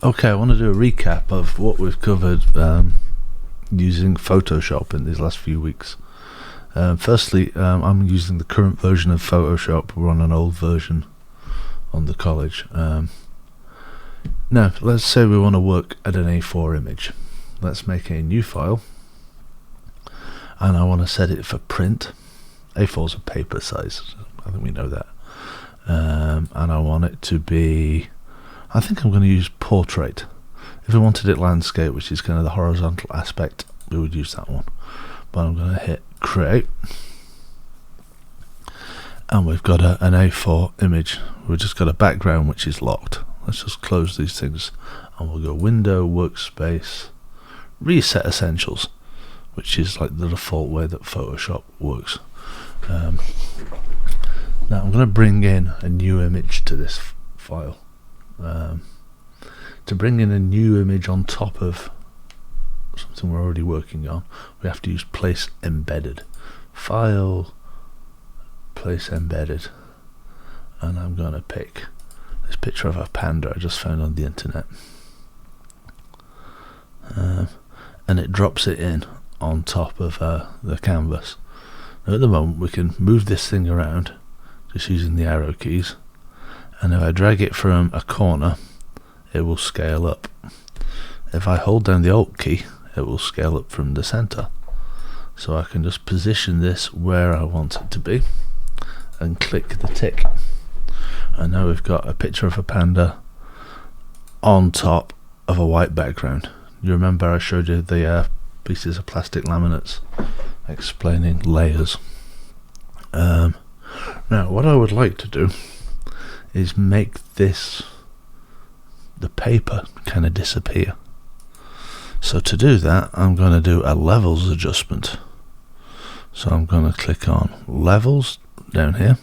Okay, I want to do a recap of what we've covered using Photoshop in these last few weeks. Firstly, I'm using the current version of Photoshop. We're on an old version on the college. Now, let's say we want to work at an A4 image. Let's make a new file, and I want to set it for print. A4 is a paper size, I think we know that. And I want it to be, I think I'm going to use portrait. If we wanted it landscape, which is kind of the horizontal aspect, we would use that one. But I'm going to hit create, and we've got an A4 image. We've just got a background which is locked. Let's just close these things, and we'll go window, workspace, reset essentials, which is like the default way that Photoshop works. Now I'm going to bring in a new image to this file. To bring in a new image on top of something we're already working on, we have to use place embedded. File, place embedded, and I'm going to pick this picture of a panda I just found on the internet, and it drops it in on top of the canvas. Now at the moment we can move this thing around just using the arrow keys, and if I drag it from a corner it will scale up. If I hold down the Alt key it will scale up from the center. So I can just position this where I want it to be and click the tick, and now we've got a picture of a panda on top of a white background. You remember I showed you the pieces of plastic laminates explaining layers. Now what I would like to do is make the paper kind of disappear. So to do that I'm going to do a levels adjustment. So I'm going to click on levels down here,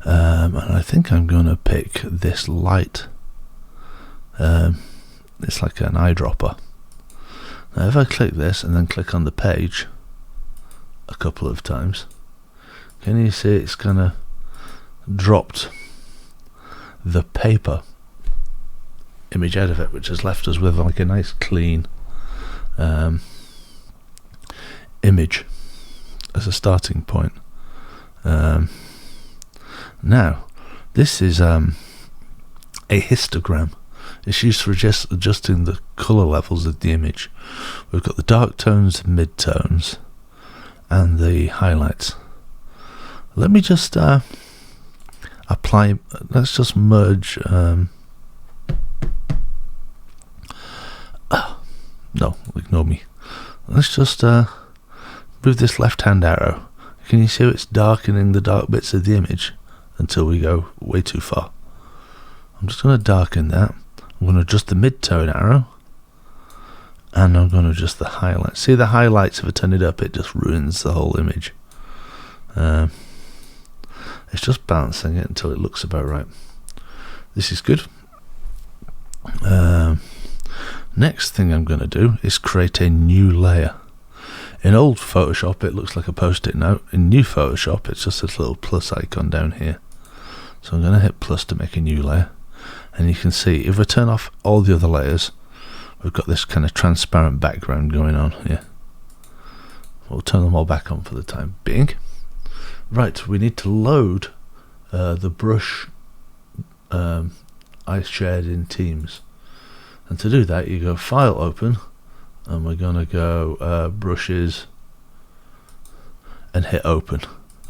and I think I'm going to pick this light. It's like an eyedropper. Now if I click this and then click on the page a couple of times, can you see it's kind of dropped the paper image out of it, which has left us with like a nice clean image as a starting point. Now this is a histogram. It's used for just adjusting the color levels of the image. We've got the dark tones, mid-tones, and the highlights. Let me just apply, let's just merge, no, ignore me. Let's just move this left hand arrow. Can you see it's darkening the dark bits of the image until we go way too far? I'm just going to darken that. I'm going to adjust the mid-tone arrow, and I'm going to adjust the highlights. See the highlights, if I turn it up it just ruins the whole image. It's just balancing it until it looks about right. This is good. Next thing I'm going to do is create a new layer. In old Photoshop it looks like a post-it note. In new Photoshop it's just this little plus icon down here. So I'm going to hit plus to make a new layer, and you can see if we turn off all the other layers we've got this kind of transparent background going on here. We'll turn them all back on for the time being. Right, we need to load the brush I shared in Teams, and to do that you go File, Open, and we're going to go Brushes and hit Open.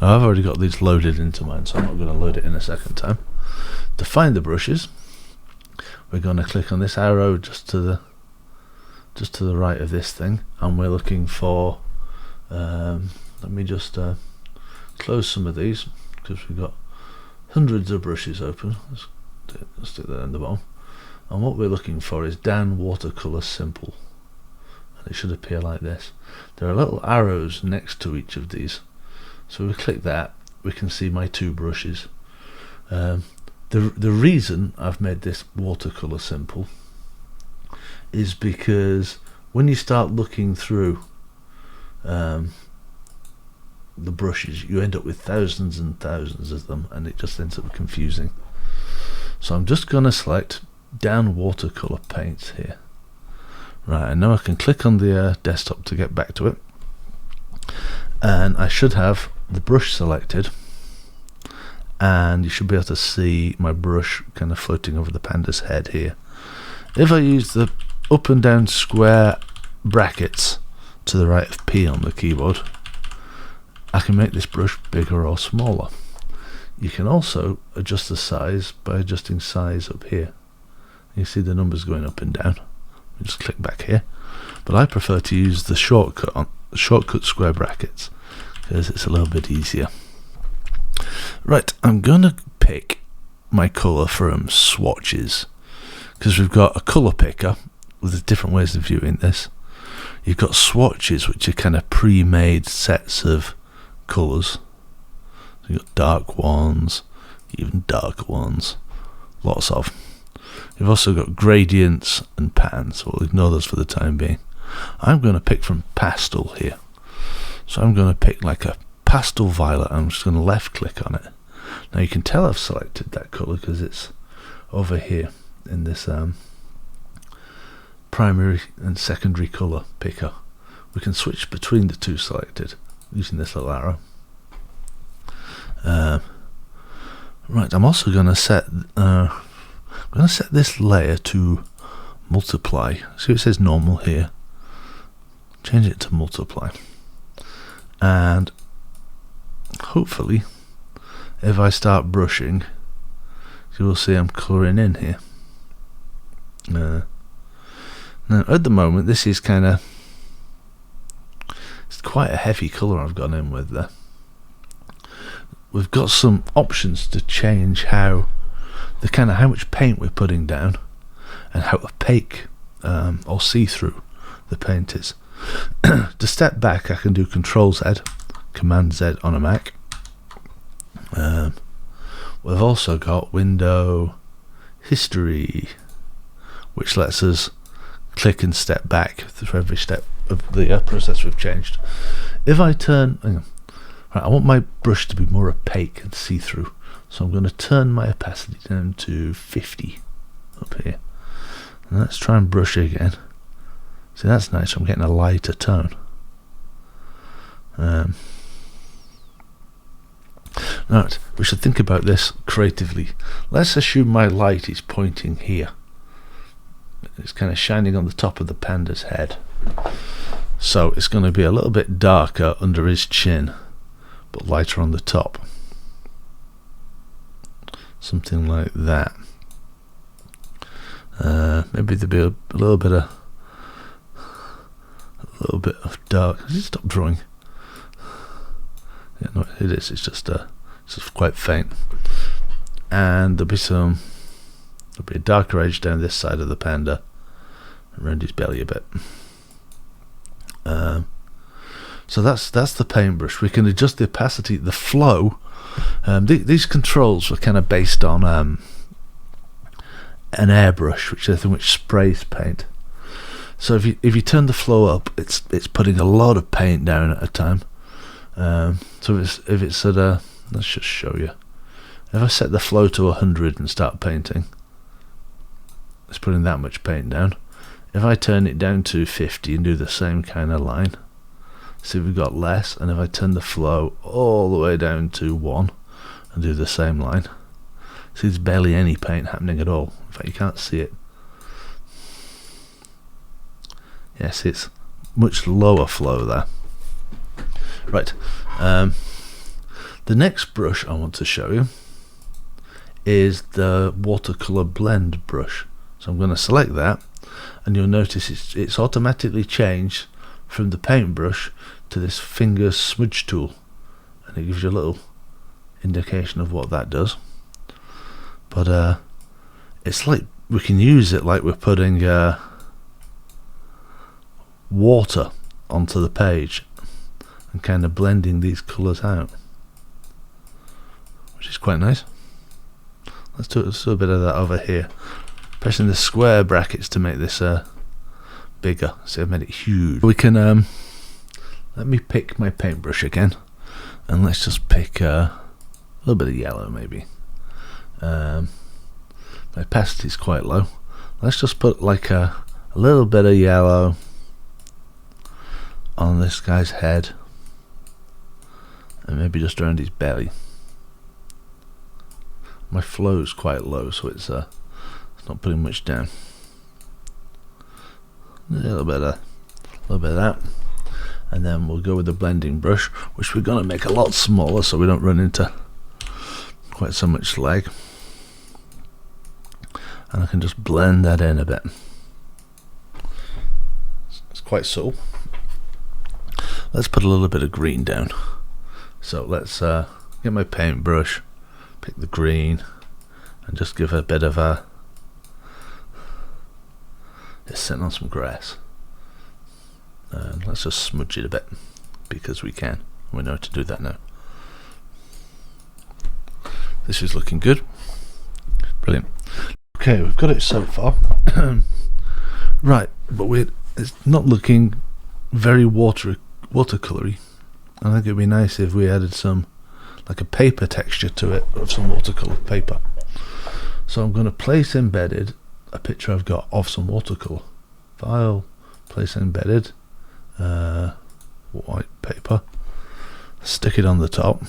Now, I've already got these loaded into mine, so I'm not going to load it in a second time. To find the brushes we're going to click on this arrow just to the right of this thing, and we're looking for let me just close some of these because we've got hundreds of brushes open. Let's stick that in the bottom, and what we're looking for is Dan Watercolour Simple, and it should appear like this. There are little arrows next to each of these, so we click that, we can see my two brushes. The reason I've made this Watercolour Simple is because when you start looking through the brushes you end up with thousands and thousands of them, and it just ends up confusing. So I'm just going to select down watercolour paints here. Right, I know I can click on the desktop to get back to it, and I should have the brush selected, and you should be able to see my brush kind of floating over the panda's head here. If I use the up and down square brackets to the right of P on the keyboard, I can make this brush bigger or smaller. You can also adjust the size by adjusting size up here. You see the numbers going up and down. Just click back here, but I prefer to use the shortcut square brackets because it's a little bit easier. Right, I'm gonna pick my colour from swatches, because we've got a colour picker with different ways of viewing this. You've got swatches, which are kind of pre-made sets of colours. So you've got dark ones, even darker ones, lots of. You've also got gradients and patterns. We'll ignore those for the time being. I'm going to pick from pastel here. So I'm going to pick like a pastel violet. I'm just going to left click on it. Now you can tell I've selected that colour because it's over here in this primary and secondary colour picker. We can switch between the two selected using this little arrow. Right, I'm also going to set this layer to multiply. See, it says normal here. Change it to multiply, and hopefully if I start brushing, you will see I'm colouring in here. Now at the moment this is kind of, it's quite a heavy colour I've gone in with there. We've got some options to change how much paint we're putting down and how opaque or see-through the paint is. To step back, I can do Control Z, Command Z on a Mac. We've also got Window History, which lets us click and step back through every step of the process we've changed. If I turn, right, I want my brush to be more opaque and see-through, so I'm going to turn my opacity down to 50 up here. And let's try and brush again. See, that's nice. I'm getting a lighter tone. Right, we should think about this creatively. Let's assume my light is pointing here. It's kind of shining on the top of the panda's head. So it's going to be a little bit darker under his chin, but lighter on the top. Something like that. Maybe there'd be a little bit of dark. Has it stopped drawing? Yeah, no, it is. It's just quite faint. And there'll be a darker edge down this side of the panda, around his belly a bit. So that's the paintbrush. We can adjust the opacity, the flow. These controls were kind of based on an airbrush, which is the thing which sprays paint. So if you turn the flow up, it's putting a lot of paint down at a time. So if it's at a, let's just show you. If I set the flow to 100 and start painting, it's putting that much paint down. If I turn it down to 50 and do the same kind of line, see, we've got less. And if I turn the flow all the way down to 1 and do the same line, see, there's barely any paint happening at all. In fact, you can't see it. Yes, it's much lower flow there. Right, the next brush I want to show you is the watercolor blend brush. So I'm going to select that, and you'll notice it's automatically changed from the paintbrush to this finger smudge tool, and it gives you a little indication of what that does. But it's like we can use it like we're putting water onto the page and kind of blending these colours out, which is quite nice. Let's do a bit of that over here, pressing the square brackets to make this bigger. See, I've made it huge. We can let me pick my paintbrush again, and let's just pick a little bit of yellow maybe. My opacity is quite low, Let's just put like a little bit of yellow on this guy's head, and maybe just around his belly. My flow's quite low, so it's not putting much down. A little bit of that, and then we'll go with the blending brush, which we're going to make a lot smaller so we don't run into quite so much lag. And I can just blend that in a bit. It's quite subtle. Let's put a little bit of green down. So let's get my paintbrush, pick the green, and just give a bit of a... It's sitting on some grass. And let's just smudge it a bit, because we can. We know how to do that now. This is looking good. Brilliant. Okay, we've got it so far. Right, but it's not looking very watercolory. I think it'd be nice if we added some, like a paper texture to it, of some watercolor paper. So I'm going to place embedded a picture I've got of some watercolor. File, place embedded, white paper, stick it on the top.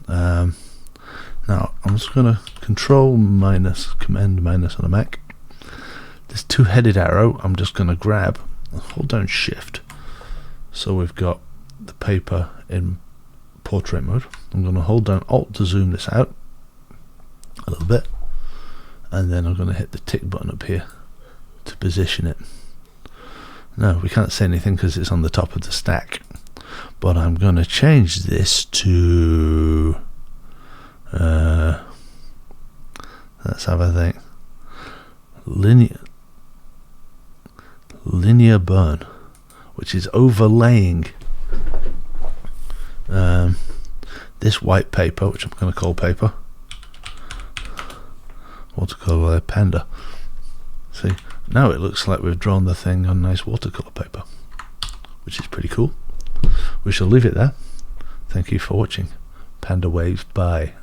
Now I'm just going to Command minus on a Mac. This two-headed arrow I'm just going to grab and hold down Shift. So we've got the paper in portrait mode. I'm going to hold down Alt to zoom this out a little bit, and then I'm going to hit the tick button up here to position it. No, we can't say anything because it's on the top of the stack, but I'm going to change this to let's have a think. Linear burn, which is overlaying this white paper, which I'm going to call paper, watercolor panda. See, now it looks like we've drawn the thing on nice watercolor paper, which is pretty cool. We shall leave it there. Thank you for watching. Panda waves, bye.